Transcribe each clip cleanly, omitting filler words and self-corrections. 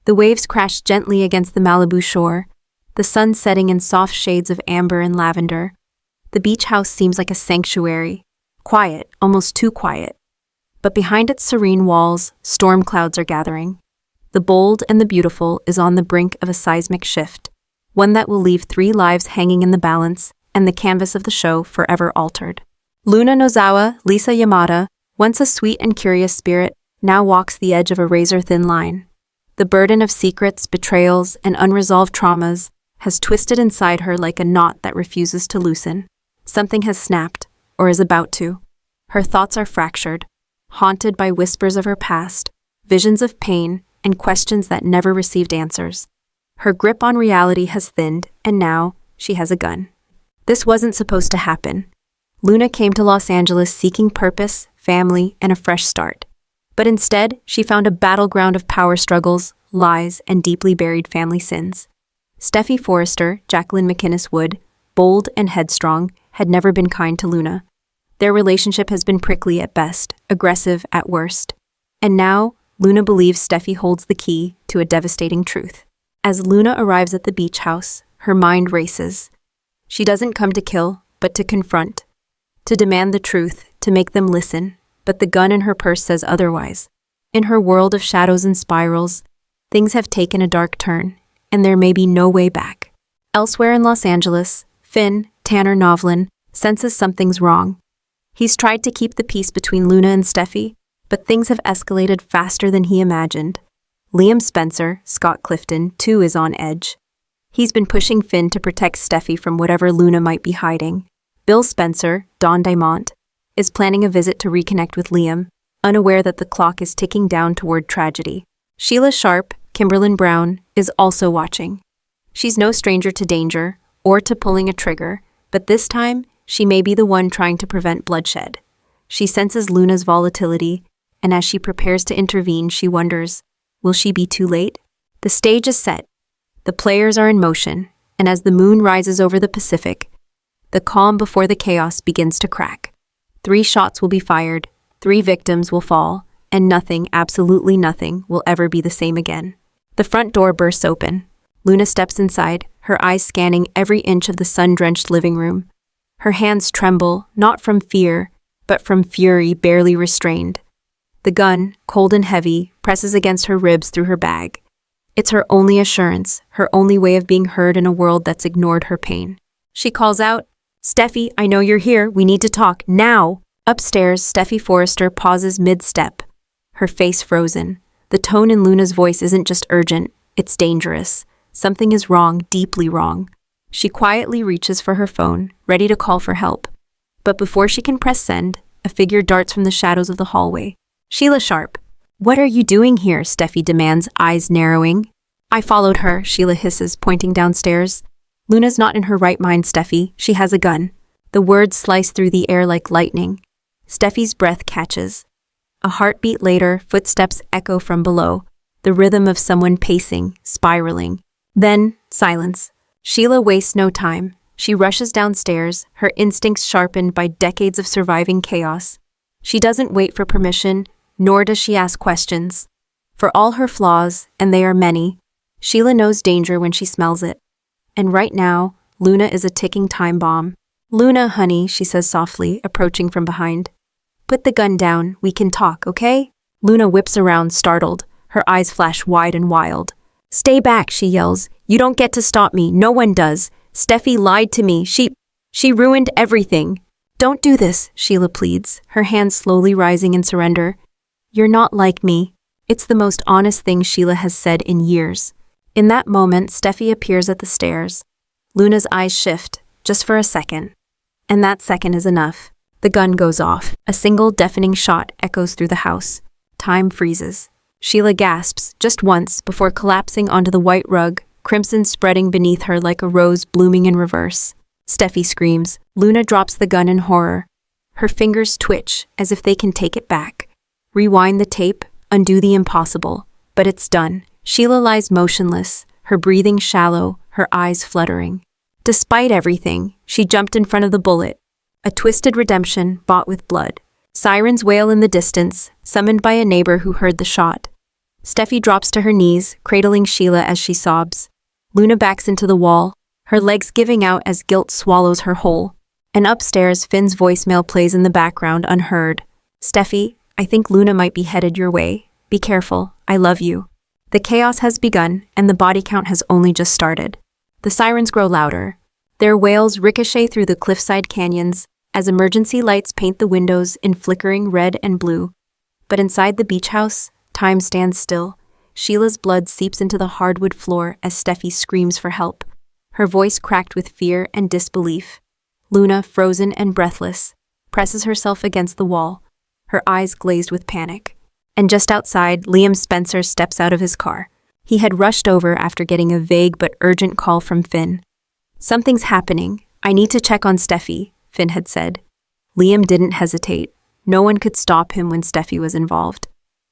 The waves crash gently against the Malibu shore, the sun setting in soft shades of amber and lavender. The beach house seems like a sanctuary, quiet, almost too quiet. But behind its serene walls, storm clouds are gathering. The bold and the beautiful is on the brink of a seismic shift, one that will leave 3 lives hanging in the balance and the canvas of the show forever altered. Luna Nozawa, Lisa Yamada, once a sweet and curious spirit, now walks the edge of a razor-thin line. The burden of secrets, betrayals, and unresolved traumas has twisted inside her like a knot that refuses to loosen. Something has snapped, or is about to. Her thoughts are fractured, haunted by whispers of her past, visions of pain, and questions that never received answers. Her grip on reality has thinned, and now she has a gun. This wasn't supposed to happen. Luna came to Los Angeles seeking purpose, family, and a fresh start. But instead, she found a battleground of power struggles, lies, and deeply buried family sins. Steffi Forrester, Jacqueline McInnes Wood, bold and headstrong, had never been kind to Luna. Their relationship has been prickly at best, aggressive at worst. And now, Luna believes Steffi holds the key to a devastating truth. As Luna arrives at the beach house, her mind races. She doesn't come to kill, but to confront. To demand the truth, to make them listen, but the gun in her purse says otherwise. In her world of shadows and spirals, things have taken a dark turn, and there may be no way back. Elsewhere in Los Angeles, Finn, Tanner Novlin, senses something's wrong. He's tried to keep the peace between Luna and Steffi, but things have escalated faster than he imagined. Liam Spencer, Scott Clifton, too is on edge. He's been pushing Finn to protect Steffi from whatever Luna might be hiding. Bill Spencer, Don Diamont, is planning a visit to reconnect with Liam, unaware that the clock is ticking down toward tragedy. Sheila Sharp, Kimberlyn Brown, is also watching. She's no stranger to danger, or to pulling a trigger, but this time, she may be the one trying to prevent bloodshed. She senses Luna's volatility, and as she prepares to intervene, she wonders, will she be too late? The stage is set. The players are in motion, and as the moon rises over the Pacific, the calm before the chaos begins to crack. 3 shots will be fired, 3 victims will fall, and nothing, absolutely nothing, will ever be the same again. The front door bursts open. Luna steps inside, her eyes scanning every inch of the sun-drenched living room. Her hands tremble, not from fear, but from fury barely restrained. The gun, cold and heavy, presses against her ribs through her bag. It's her only assurance, her only way of being heard in a world that's ignored her pain. She calls out, "Steffi, I know you're here. We need to talk, now!" Upstairs, Steffi Forrester pauses mid-step, her face frozen. The tone in Luna's voice isn't just urgent, it's dangerous. Something is wrong, deeply wrong. She quietly reaches for her phone, ready to call for help. But before she can press send, a figure darts from the shadows of the hallway. Sheila Sharp. "What are you doing here?" Steffi demands, eyes narrowing. "I followed her," Sheila hisses, pointing downstairs. "Luna's not in her right mind, Steffi. She has a gun." The words slice through the air like lightning. Steffi's breath catches. A heartbeat later, footsteps echo from below, the rhythm of someone pacing, spiraling. Then, silence. Sheila wastes no time. She rushes downstairs, her instincts sharpened by decades of surviving chaos. She doesn't wait for permission, nor does she ask questions. For all her flaws, and they are many, Sheila knows danger when she smells it. And right now, Luna is a ticking time bomb. "Luna, honey," she says softly, approaching from behind. "Put the gun down, we can talk, okay?" Luna whips around, startled. Her eyes flash wide and wild. "Stay back," she yells. "You don't get to stop me, no one does. Steffi lied to me, she ruined everything." "Don't do this," Sheila pleads, her hands slowly rising in surrender. "You're not like me." It's the most honest thing Sheila has said in years. In that moment, Steffi appears at the stairs. Luna's eyes shift, just for a second. And that second is enough. The gun goes off. A single deafening shot echoes through the house. Time freezes. Sheila gasps, just once, before collapsing onto the white rug, crimson spreading beneath her like a rose blooming in reverse. Steffi screams. Luna drops the gun in horror. Her fingers twitch, as if they can take it back. Rewind the tape, undo the impossible. But it's done. Sheila lies motionless, her breathing shallow, her eyes fluttering. Despite everything, she jumped in front of the bullet. A twisted redemption bought with blood. Sirens wail in the distance, summoned by a neighbor who heard the shot. Steffi drops to her knees, cradling Sheila as she sobs. Luna backs into the wall, her legs giving out as guilt swallows her whole. And upstairs, Finn's voicemail plays in the background, unheard. Steffi, I think Luna might be headed your way. Be careful, I love you. The chaos has begun, and the body count has only just started. The sirens grow louder. Their wails ricochet through the cliffside canyons as emergency lights paint the windows in flickering red and blue. But inside the beach house, time stands still. Sheila's blood seeps into the hardwood floor as Steffi screams for help, her voice cracked with fear and disbelief. Luna, frozen and breathless, presses herself against the wall, her eyes glazed with panic. And just outside, Liam Spencer steps out of his car. He had rushed over after getting a vague but urgent call from Finn. Something's happening. I need to check on Steffi, Finn had said. Liam didn't hesitate. No one could stop him when Steffi was involved.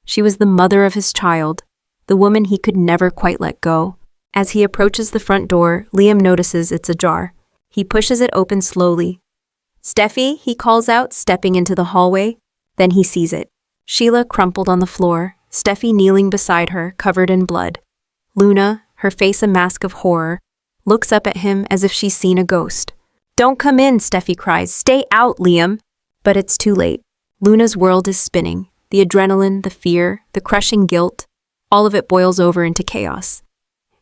She was the mother of his child, the woman he could never quite let go. As he approaches the front door, Liam notices it's ajar. He pushes it open slowly. Steffi, he calls out, stepping into the hallway. Then he sees it. Sheila crumpled on the floor, Steffi kneeling beside her, covered in blood. Luna, her face a mask of horror, looks up at him as if she's seen a ghost. Don't come in, Steffi cries. Stay out, Liam. But it's too late. Luna's world is spinning. The adrenaline, the fear, the crushing guilt, all of it boils over into chaos.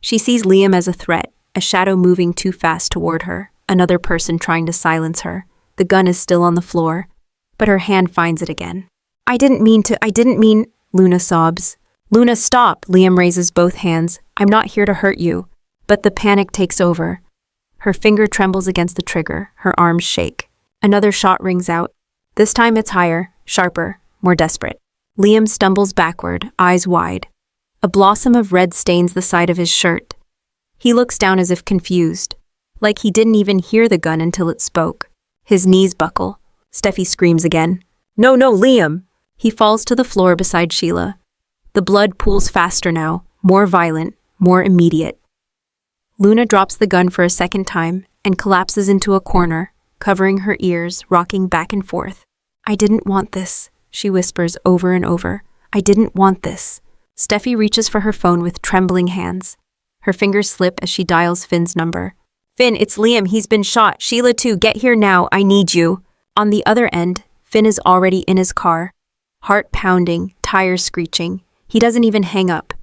She sees Liam as a threat, a shadow moving too fast toward her, another person trying to silence her. The gun is still on the floor, but her hand finds it again. I didn't mean, Luna sobs. Luna, stop, Liam raises both hands. I'm not here to hurt you. But the panic takes over. Her finger trembles against the trigger, her arms shake. Another shot rings out. This time it's higher, sharper, more desperate. Liam stumbles backward, eyes wide. A blossom of red stains the side of his shirt. He looks down as if confused, like he didn't even hear the gun until it spoke. His knees buckle. Steffi screams again. No, Liam! He falls to the floor beside Sheila. The blood pools faster now, more violent, more immediate. Luna drops the gun for a second time and collapses into a corner, covering her ears, rocking back and forth. I didn't want this, she whispers over and over. I didn't want this. Steffi reaches for her phone with trembling hands. Her fingers slip as she dials Finn's number. Finn, it's Liam. He's been shot. Sheila too. Get here now. I need you. On the other end, Finn is already in his car. Heart pounding, tires screeching. He doesn't even hang up.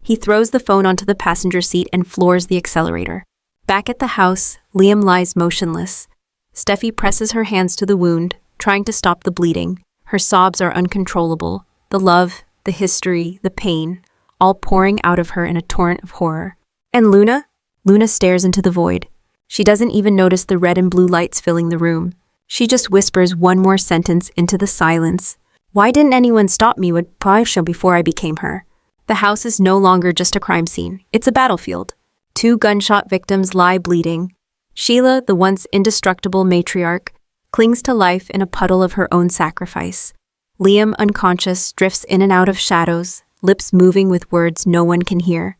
He throws the phone onto the passenger seat and floors the accelerator. Back at the house, Liam lies motionless. Steffi presses her hands to the wound, trying to stop the bleeding. Her sobs are uncontrollable. The love, the history, the pain, all pouring out of her in a torrent of horror. And Luna? Luna stares into the void. She doesn't even notice the red and blue lights filling the room. She just whispers one more sentence into the silence. Why didn't anyone stop me with Paisha before I became her? The house is no longer just a crime scene. It's a battlefield. 2 gunshot victims lie bleeding. Sheila, the once indestructible matriarch, clings to life in a puddle of her own sacrifice. Liam, unconscious, drifts in and out of shadows, lips moving with words no one can hear.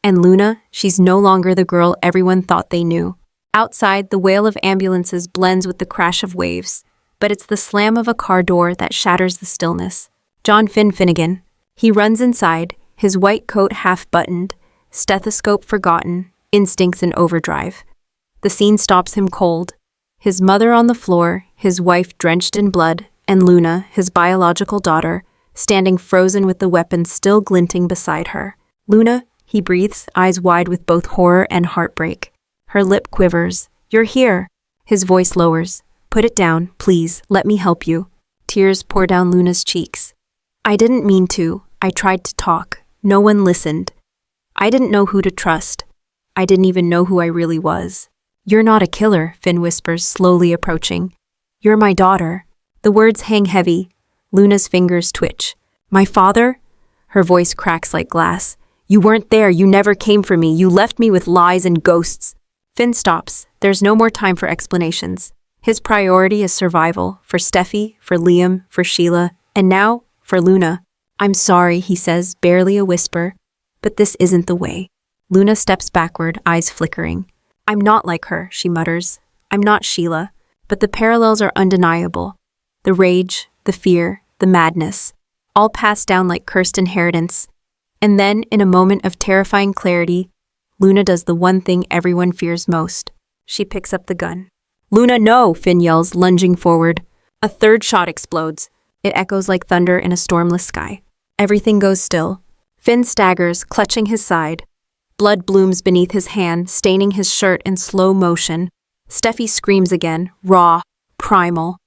And Luna, she's no longer the girl everyone thought they knew. Outside, the wail of ambulances blends with the crash of waves, but it's the slam of a car door that shatters the stillness. John Finnegan. He runs inside, his white coat half-buttoned, stethoscope forgotten, instincts in overdrive. The scene stops him cold. His mother on the floor, his wife drenched in blood, and Luna, his biological daughter, standing frozen with the weapon still glinting beside her. Luna, he breathes, eyes wide with both horror and heartbreak. Her lip quivers. You're here. His voice lowers. Put it down, please. Let me help you. Tears pour down Luna's cheeks. I didn't mean to. I tried to talk. No one listened. I didn't know who to trust. I didn't even know who I really was. You're not a killer, Finn whispers, slowly approaching. You're my daughter. The words hang heavy. Luna's fingers twitch. My father? Her voice cracks like glass. You weren't there. You never came for me. You left me with lies and ghosts. Finn stops. There's no more time for explanations. His priority is survival, for Steffi, for Liam, for Sheila, and now for Luna. I'm sorry, he says, barely a whisper, but this isn't the way. Luna steps backward, eyes flickering. I'm not like her, she mutters. I'm not Sheila, but the parallels are undeniable. The rage, the fear, the madness, all passed down like cursed inheritance. And then, in a moment of terrifying clarity, Luna does the one thing everyone fears most. She picks up the gun. "Luna, no!" Finn yells, lunging forward. A third shot explodes. It echoes like thunder in a stormless sky. Everything goes still. Finn staggers, clutching his side. Blood blooms beneath his hand, staining his shirt in slow motion. Steffi screams again, raw, primal.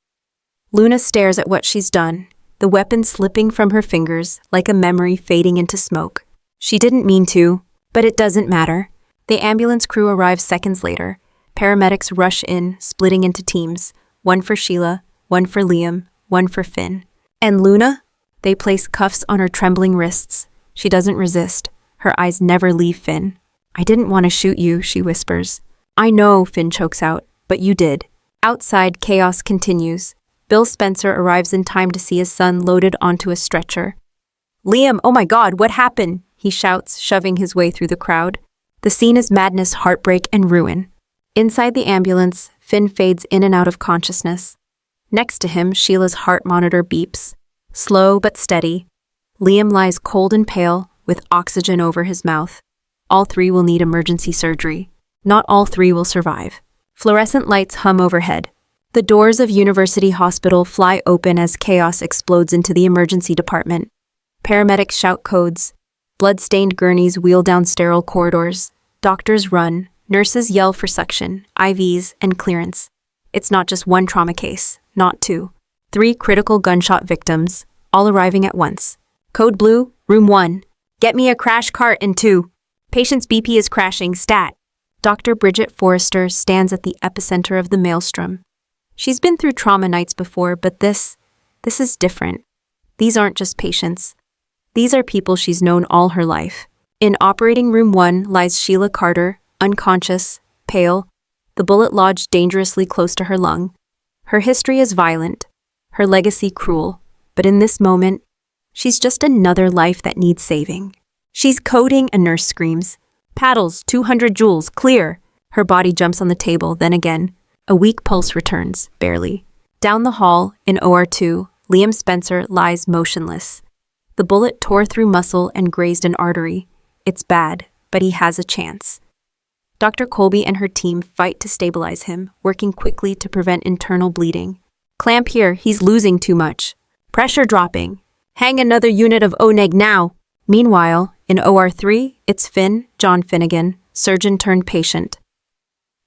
Luna stares at what she's done, the weapon slipping from her fingers like a memory fading into smoke. She didn't mean to, but it doesn't matter. The ambulance crew arrives seconds later. Paramedics rush in, splitting into teams. One for Sheila, one for Liam, one for Finn. And Luna? They place cuffs on her trembling wrists. She doesn't resist. Her eyes never leave Finn. "I didn't want to shoot you," she whispers. "I know," Finn chokes out, "but you did." Outside, chaos continues. Bill Spencer arrives in time to see his son loaded onto a stretcher. "Liam, oh my God, what happened?" he shouts, shoving his way through the crowd. The scene is madness, heartbreak, and ruin. Inside the ambulance, Finn fades in and out of consciousness. Next to him, Sheila's heart monitor beeps. Slow but steady. Liam lies cold and pale, with oxygen over his mouth. All three will need emergency surgery. Not all three will survive. Fluorescent lights hum overhead. The doors of University Hospital fly open as chaos explodes into the emergency department. Paramedics shout codes. Blood-stained gurneys wheel down sterile corridors. Doctors run. Nurses yell for suction, IVs, and clearance. It's not just one trauma case, not two. 3 critical gunshot victims, all arriving at once. Code Blue, Room 1. Get me a crash cart in 2. Patient's BP is crashing, stat. Dr. Bridget Forrester stands at the epicenter of the maelstrom. She's been through trauma nights before, but this is different. These aren't just patients. These are people she's known all her life. In operating room 1 lies Sheila Carter, unconscious, pale, the bullet lodged dangerously close to her lung. Her history is violent, her legacy cruel, but in this moment, she's just another life that needs saving. "She's coding," a nurse screams. "Paddles, 200 joules, clear." Her body jumps on the table, then again. A weak pulse returns, barely. Down the hall, in OR2, Liam Spencer lies motionless. The bullet tore through muscle and grazed an artery. It's bad, but he has a chance. Dr. Colby and her team fight to stabilize him, working quickly to prevent internal bleeding. "Clamp here, he's losing too much. Pressure dropping. Hang another unit of ONEG now." Meanwhile, in OR3, it's Finn, John Finnegan, surgeon turned patient.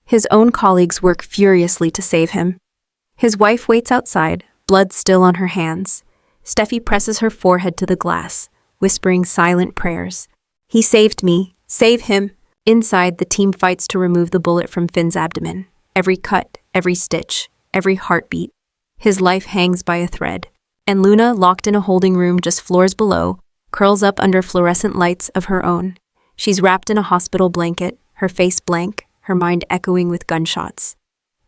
His own colleagues work furiously to save him. His wife waits outside, blood still on her hands. Steffi presses her forehead to the glass, whispering silent prayers. "He saved me. Save him." Inside, the team fights to remove the bullet from Finn's abdomen. Every cut, every stitch, every heartbeat. His life hangs by a thread. And Luna, locked in a holding room just floors below, curls up under fluorescent lights of her own. She's wrapped in a hospital blanket, her face blank, her mind echoing with gunshots.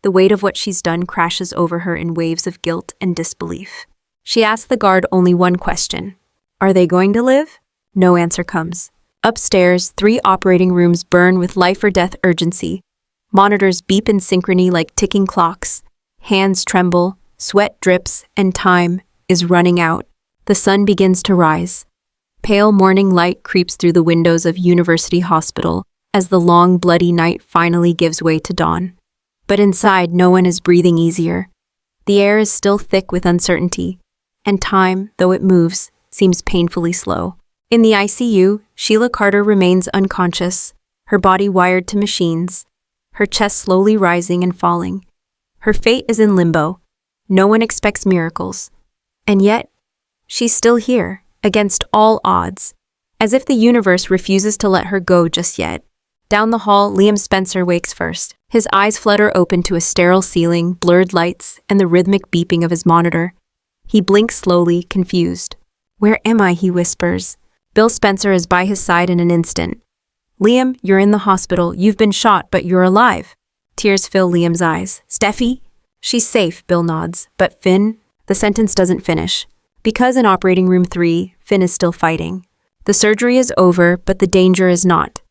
The weight of what she's done crashes over her in waves of guilt and disbelief. She asks the guard only one question. "Are they going to live?" No answer comes. Upstairs, 3 operating rooms burn with life-or-death urgency. Monitors beep in synchrony like ticking clocks. Hands tremble, sweat drips, and time is running out. The sun begins to rise. Pale morning light creeps through the windows of University Hospital as the long, bloody night finally gives way to dawn. But inside, no one is breathing easier. The air is still thick with uncertainty, and time, though it moves, seems painfully slow. In the ICU, Sheila Carter remains unconscious, her body wired to machines, her chest slowly rising and falling. Her fate is in limbo. No one expects miracles. And yet, she's still here, against all odds, as if the universe refuses to let her go just yet. Down the hall, Liam Spencer wakes first. His eyes flutter open to a sterile ceiling, blurred lights, and the rhythmic beeping of his monitor. He blinks slowly, confused. "Where am I?" he whispers. Bill Spencer is by his side in an instant. "Liam, you're in the hospital. You've been shot, but you're alive." Tears fill Liam's eyes. "Steffi?" "She's safe," Bill nods. "But Finn?" The sentence doesn't finish. Because in operating room 3, Finn is still fighting. The surgery is over, but the danger is not.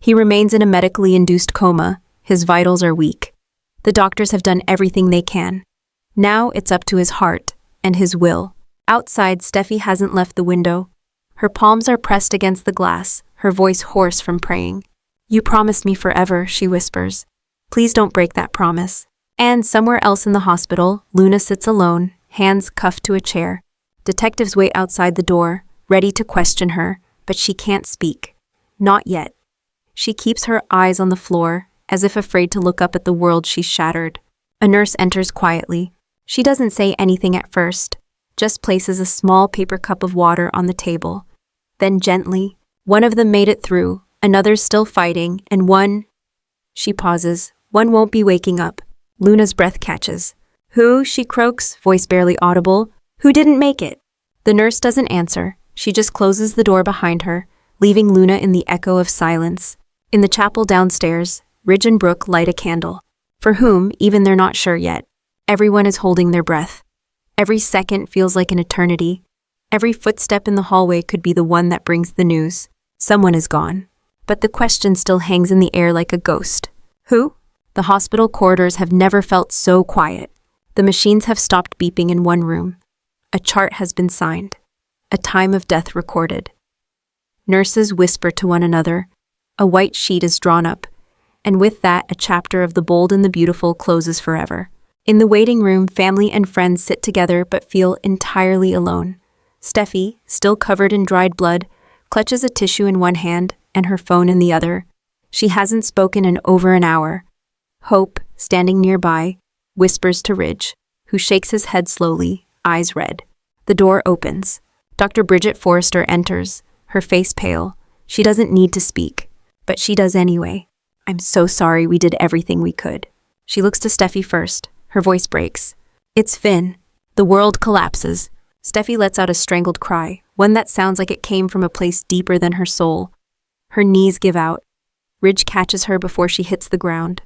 He remains in a medically induced coma. His vitals are weak. The doctors have done everything they can. Now it's up to his heart and his will. Outside, Steffi hasn't left the window. Her palms are pressed against the glass, her voice hoarse from praying. "You promised me forever," she whispers. "Please don't break that promise." And somewhere else in the hospital, Luna sits alone, hands cuffed to a chair. Detectives wait outside the door, ready to question her, but she can't speak. Not yet. She keeps her eyes on the floor, as if afraid to look up at the world she's shattered. A nurse enters quietly. She doesn't say anything at first, just places a small paper cup of water on the table. Then gently, one of them made it through, another's still fighting, and one... She pauses. One won't be waking up. Luna's breath catches. "Who?" she croaks, voice barely audible. "Who didn't make it?" The nurse doesn't answer. She just closes the door behind her, leaving Luna in the echo of silence. In the chapel downstairs, Ridge and Brooke light a candle. For whom, even they're not sure yet. Everyone is holding their breath. Every second feels like an eternity. Every footstep in the hallway could be the one that brings the news. Someone is gone. But the question still hangs in the air like a ghost. Who? The hospital corridors have never felt so quiet. The machines have stopped beeping in one room. A chart has been signed. A time of death recorded. Nurses whisper to one another. A white sheet is drawn up. And with that, a chapter of The Bold and the Beautiful closes forever. In the waiting room, family and friends sit together but feel entirely alone. Steffi, still covered in dried blood, clutches a tissue in one hand and her phone in the other. She hasn't spoken in over an hour. Hope, standing nearby, whispers to Ridge, who shakes his head slowly, eyes red. The door opens. Dr. Bridget Forrester enters, her face pale. She doesn't need to speak, but she does anyway. "I'm so sorry, we did everything we could." She looks to Steffi first. Her voice breaks. "It's Finn." The world collapses. Steffi lets out a strangled cry, one that sounds like it came from a place deeper than her soul. Her knees give out. Ridge catches her before she hits the ground.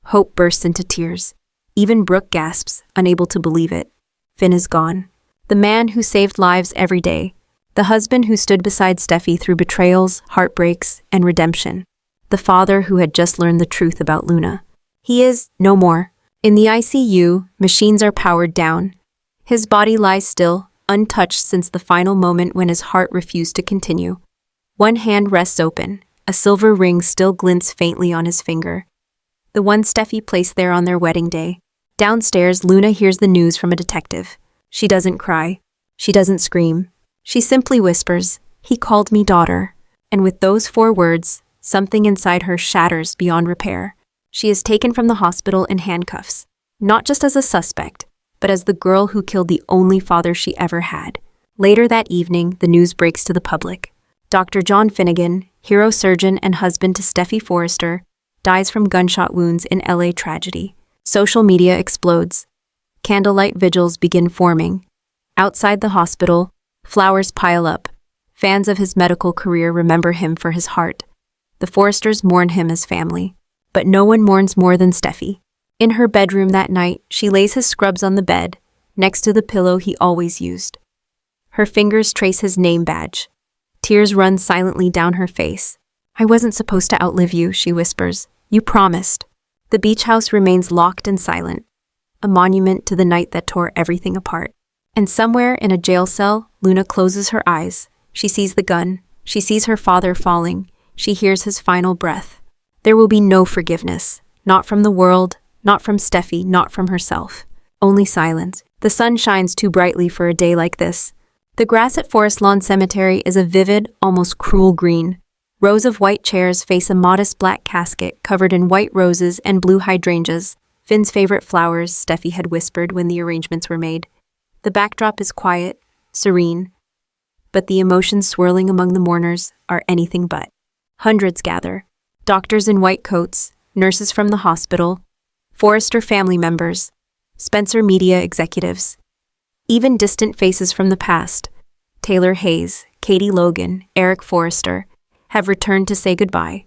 Hope bursts into tears. Even Brooke gasps, unable to believe it. Finn is gone. The man who saved lives every day. The husband who stood beside Steffi through betrayals, heartbreaks, and redemption. The father who had just learned the truth about Luna. He is no more. In the ICU, machines are powered down. His body lies still, untouched since the final moment when his heart refused to continue. One hand rests open. A silver ring still glints faintly on his finger. The one Steffi placed there on their wedding day. Downstairs, Luna hears the news from a detective. She doesn't cry. She doesn't scream. She simply whispers, "He called me daughter." And with those 4 words, something inside her shatters beyond repair. She is taken from the hospital in handcuffs, not just as a suspect, but as the girl who killed the only father she ever had. Later that evening, the news breaks to the public. Dr. John Finnegan, hero surgeon and husband to Steffi Forrester, dies from gunshot wounds in LA tragedy. Social media explodes. Candlelight vigils begin forming. Outside the hospital, flowers pile up. Fans of his medical career remember him for his heart. The Forresters mourn him as family. But no one mourns more than Steffi. In her bedroom that night, she lays his scrubs on the bed, next to the pillow he always used. Her fingers trace his name badge. Tears run silently down her face. "I wasn't supposed to outlive you," she whispers. "You promised." The beach house remains locked and silent, a monument to the night that tore everything apart. And somewhere in a jail cell, Luna closes her eyes. She sees the gun. She sees her father falling. She hears his final breath. There will be no forgiveness. Not from the world, not from Steffi, not from herself. Only silence. The sun shines too brightly for a day like this. The grass at Forest Lawn Cemetery is a vivid, almost cruel green. Rows of white chairs face a modest black casket covered in white roses and blue hydrangeas, Finn's favorite flowers, Steffi had whispered when the arrangements were made. The backdrop is quiet, serene, but the emotions swirling among the mourners are anything but. Hundreds gather. Doctors in white coats, nurses from the hospital, Forrester family members, Spencer media executives, even distant faces from the past, Taylor Hayes, Katie Logan, Eric Forrester, have returned to say goodbye.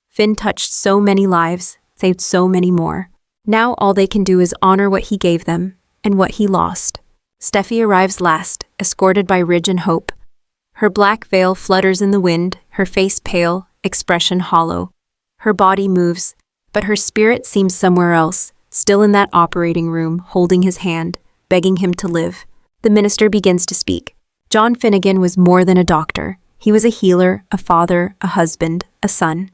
Finn touched so many lives, saved so many more. Now all they can do is honor what he gave them and what he lost. Steffi arrives last, escorted by Ridge and Hope. Her black veil flutters in the wind, her face pale, expression hollow. Her body moves, but her spirit seems somewhere else, still in that operating room, holding his hand, begging him to live. The minister begins to speak. John Finnegan was more than a doctor. He was a healer, a father, a husband, a son.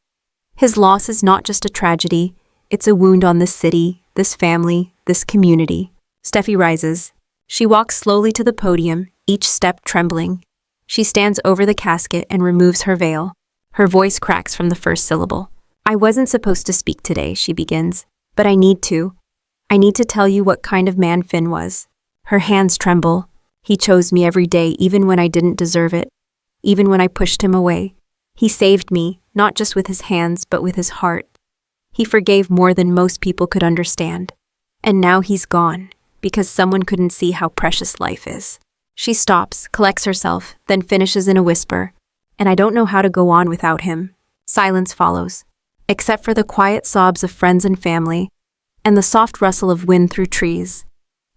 His loss is not just a tragedy, it's a wound on this city, this family, this community. Steffi rises. She walks slowly to the podium, each step trembling. She stands over the casket and removes her veil. Her voice cracks from the first syllable. I wasn't supposed to speak today, she begins, but I need to. I need to tell you what kind of man Finn was. Her hands tremble. He chose me every day, even when I didn't deserve it. Even when I pushed him away. He saved me, not just with his hands, but with his heart. He forgave more than most people could understand. And now he's gone, because someone couldn't see how precious life is. She stops, collects herself, then finishes in a whisper. And I don't know how to go on without him. Silence follows, except for the quiet sobs of friends and family, and the soft rustle of wind through trees.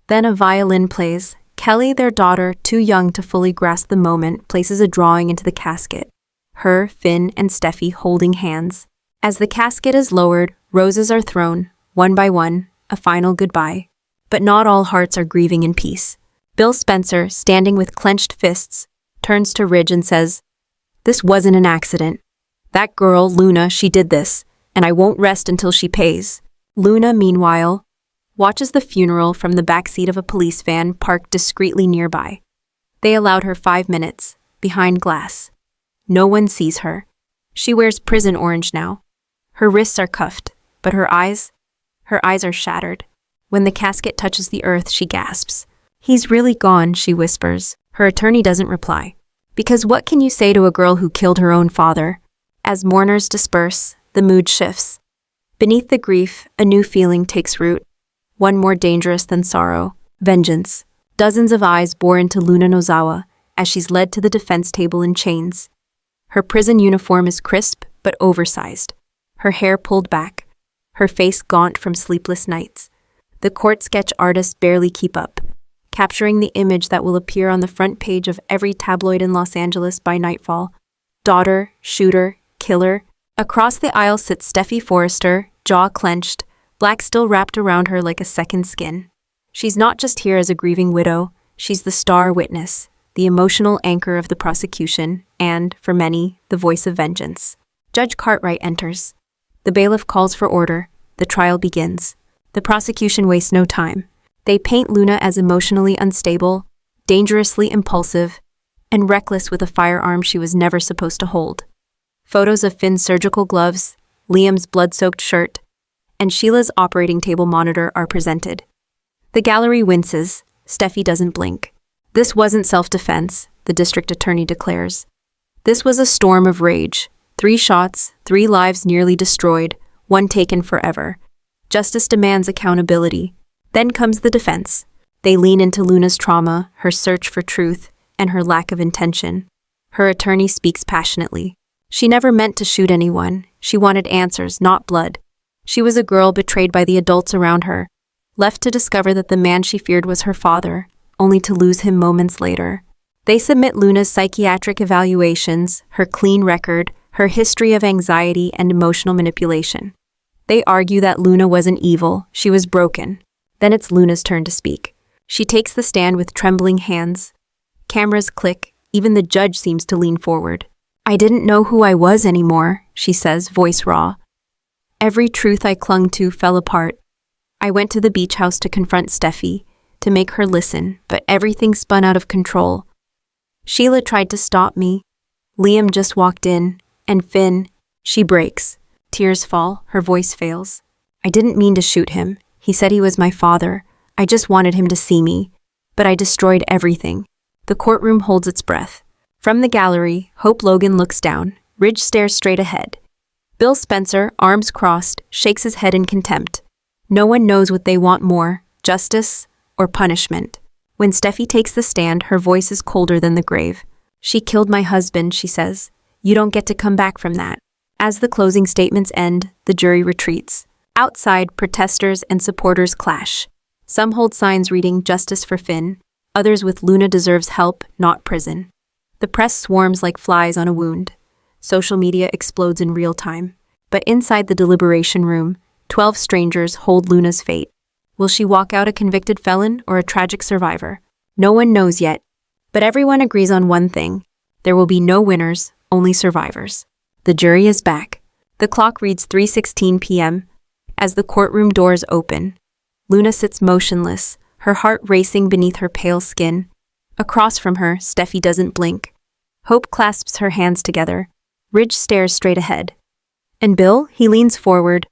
Then a violin plays. Kelly, their daughter, too young to fully grasp the moment, places a drawing into the casket. Her, Finn, and Steffi holding hands. As the casket is lowered, roses are thrown, one by one, a final goodbye. But not all hearts are grieving in peace. Bill Spencer, standing with clenched fists, turns to Ridge and says, "This wasn't an accident. That girl, Luna, she did this, and I won't rest until she pays." Luna, meanwhile, watches the funeral from the backseat of a police van parked discreetly nearby. They allowed her 5 minutes, behind glass. No one sees her. She wears prison orange now. Her wrists are cuffed, but her eyes are shattered. When the casket touches the earth, she gasps. "He's really gone," she whispers. Her attorney doesn't reply. Because what can you say to a girl who killed her own father? As mourners disperse, the mood shifts. Beneath the grief, a new feeling takes root. One more dangerous than sorrow, vengeance. Dozens of eyes bore into Luna Nozawa as she's led to the defense table in chains. Her prison uniform is crisp but oversized, her hair pulled back, her face gaunt from sleepless nights. The court sketch artists barely keep up, capturing the image that will appear on the front page of every tabloid in Los Angeles by nightfall. Daughter, shooter, killer. Across the aisle sits Steffi Forrester, jaw clenched, black still wrapped around her like a second skin. She's not just here as a grieving widow, she's the star witness, the emotional anchor of the prosecution, and, for many, the voice of vengeance. Judge Cartwright enters. The bailiff calls for order. The trial begins. The prosecution wastes no time. They paint Luna as emotionally unstable, dangerously impulsive, and reckless with a firearm she was never supposed to hold. Photos of Finn's surgical gloves, Liam's blood-soaked shirt, and Sheila's operating table monitor are presented. The gallery winces. Steffi doesn't blink. This wasn't self-defense, the district attorney declares. This was a storm of rage. 3 shots, 3 lives nearly destroyed, 1 taken forever. Justice demands accountability. Then comes the defense. They lean into Luna's trauma, her search for truth, and her lack of intention. Her attorney speaks passionately. She never meant to shoot anyone. She wanted answers, not blood. She was a girl betrayed by the adults around her, left to discover that the man she feared was her father, only to lose him moments later. They submit Luna's psychiatric evaluations, her clean record, her history of anxiety and emotional manipulation. They argue that Luna wasn't evil, she was broken. Then it's Luna's turn to speak. She takes the stand with trembling hands. Cameras click, even the judge seems to lean forward. "I didn't know who I was anymore," she says, voice raw. "Every truth I clung to fell apart. I went to the beach house to confront Steffi, to make her listen, but everything spun out of control. Sheila tried to stop me. Liam just walked in, and Finn." She breaks. Tears fall, her voice fails. "I didn't mean to shoot him. He said he was my father. I just wanted him to see me. But I destroyed everything." The courtroom holds its breath. From the gallery, Hope Logan looks down. Ridge stares straight ahead. Bill Spencer, arms crossed, shakes his head in contempt. No one knows what they want more, justice or punishment. When Steffi takes the stand, her voice is colder than the grave. "She killed my husband," she says. "You don't get to come back from that." As the closing statements end, the jury retreats. Outside, protesters and supporters clash. Some hold signs reading "Justice for Finn," others with "Luna deserves help, not prison." The press swarms like flies on a wound. Social media explodes in real time. But inside the deliberation room, 12 strangers hold Luna's fate. Will she walk out a convicted felon or a tragic survivor? No one knows yet. But everyone agrees on one thing. There will be no winners, only survivors. The jury is back. The clock reads 3:16 p.m. As the courtroom doors open, Luna sits motionless, her heart racing beneath her pale skin. Across from her, Steffi doesn't blink. Hope clasps her hands together. Ridge stares straight ahead. And Bill, he leans forward,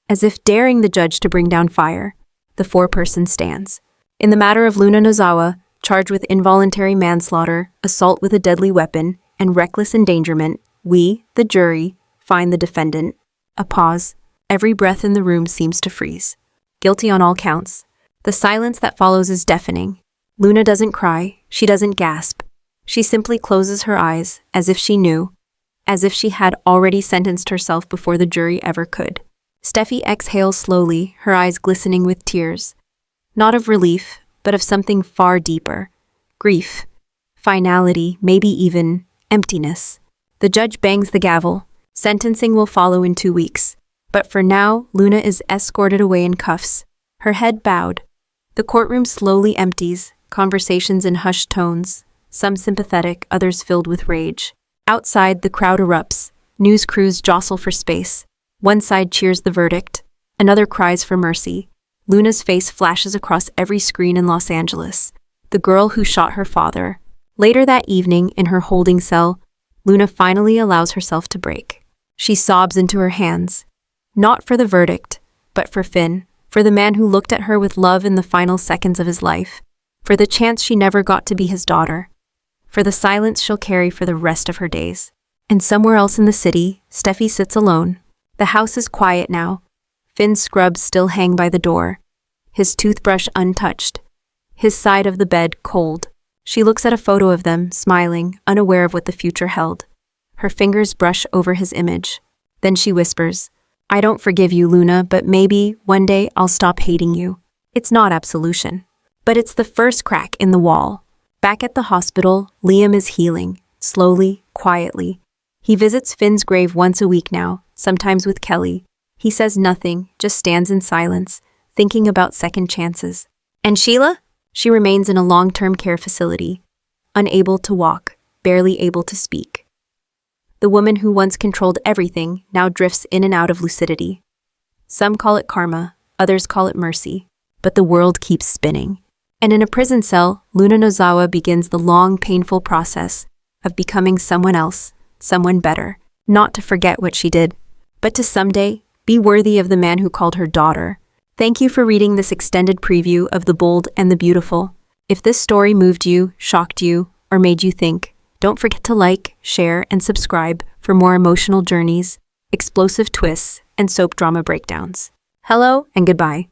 as if daring the judge to bring down fire. The foreperson stands. In the matter of Luna Nozawa, charged with involuntary manslaughter, assault with a deadly weapon, and reckless endangerment, we, the jury, find the defendant. A pause. Every breath in the room seems to freeze. Guilty on all counts. The silence that follows is deafening. Luna doesn't cry. She doesn't gasp. She simply closes her eyes, as if she knew, as if she had already sentenced herself before the jury ever could. Steffi exhales slowly, her eyes glistening with tears. Not of relief, but of something far deeper. Grief. Finality, maybe even emptiness. The judge bangs the gavel. Sentencing will follow in 2 weeks. But for now, Luna is escorted away in cuffs, her head bowed. The courtroom slowly empties, conversations in hushed tones, some sympathetic, others filled with rage. Outside, the crowd erupts. News crews jostle for space. One side cheers the verdict, another cries for mercy. Luna's face flashes across every screen in Los Angeles. The girl who shot her father. Later that evening, in her holding cell, Luna finally allows herself to break. She sobs into her hands. Not for the verdict, but for Finn, for the man who looked at her with love in the final seconds of his life, for the chance she never got to be his daughter, for the silence she'll carry for the rest of her days. And somewhere else in the city, Steffi sits alone. The house is quiet now. Finn's scrubs still hang by the door, his toothbrush untouched, his side of the bed cold. She looks at a photo of them, smiling, unaware of what the future held. Her fingers brush over his image. Then she whispers, "I don't forgive you, Luna, but maybe one day I'll stop hating you." It's not absolution, but it's the first crack in the wall. Back at the hospital, Liam is healing, slowly, quietly. He visits Finn's grave once a week now, sometimes with Kelly. He says nothing, just stands in silence, thinking about second chances. And Sheila? She remains in a long-term care facility, unable to walk, barely able to speak. The woman who once controlled everything now drifts in and out of lucidity. Some call it karma, others call it mercy, but the world keeps spinning. And in a prison cell, Luna Nozawa begins the long, painful process of becoming someone else, someone better, not to forget what she did, but to someday be worthy of the man who called her daughter. Thank you for reading this extended preview of The Bold and the Beautiful. If this story moved you, shocked you, or made you think, don't forget to like, share, and subscribe for more emotional journeys, explosive twists, and soap drama breakdowns. Hello and goodbye.